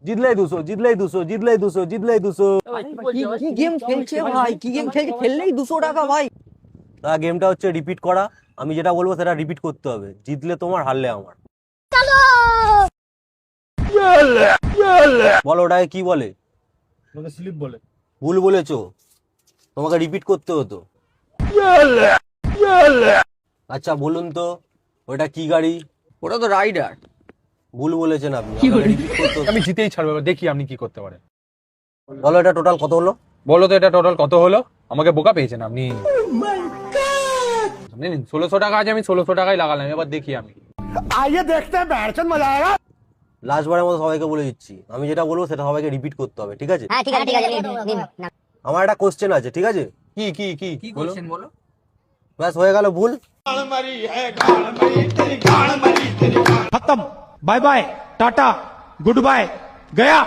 জিতলেই 200, জিতলেই 200, জিতলেই 200, জিতলেই 200। কি গেম খেলছে ভাই? কি গেম খেলছে? খেললেই 200 টাকা ভাই। তা গেমটা হচ্ছে রিপিট করা। আমি যেটা বলবো সেটা রিপিট করতে হবে, জিতলে তোমার হারলে আমার। বলো ওটাকে কি বলে? স্লিপ বলে। ভুল বলেছো, তোমাকে রিপিট করতে হতো। আচ্ছা বলুন তো ওটা কি গাড়ি? ওটা তো রাইডার। ভুল বলেছেন আপনি, রিপিট করতে হতো। আমি জিতেই ছাড়বো, এবার দেখি আপনি কি করতে পারেন। বলো এটা টোটাল কত হলো? বলো তো এটা টোটাল কত হলো? আমাকে বোকা পেয়েছেন আপনি। নিন 1600 টাকা আছে, আমি 1600 টাকাই লাগালাম, এবার দেখি আমি। লাস্ট বারের মতো সবাইকে বলে দিচ্ছি, আমি যেটা বলবো সেটা সবাইকে রিপিট করতে হবে, ঠিক আছে? হ্যাঁ ঠিক আছে ঠিক আছে নিন নাও। আমার একটা কোশ্চেন আছে, ঠিক আছে? কি কি কি কি বলো। করছেন বলো? ব্যাস হয়ে গেল ভুল। खत्म। Bye bye tata goodbye गया।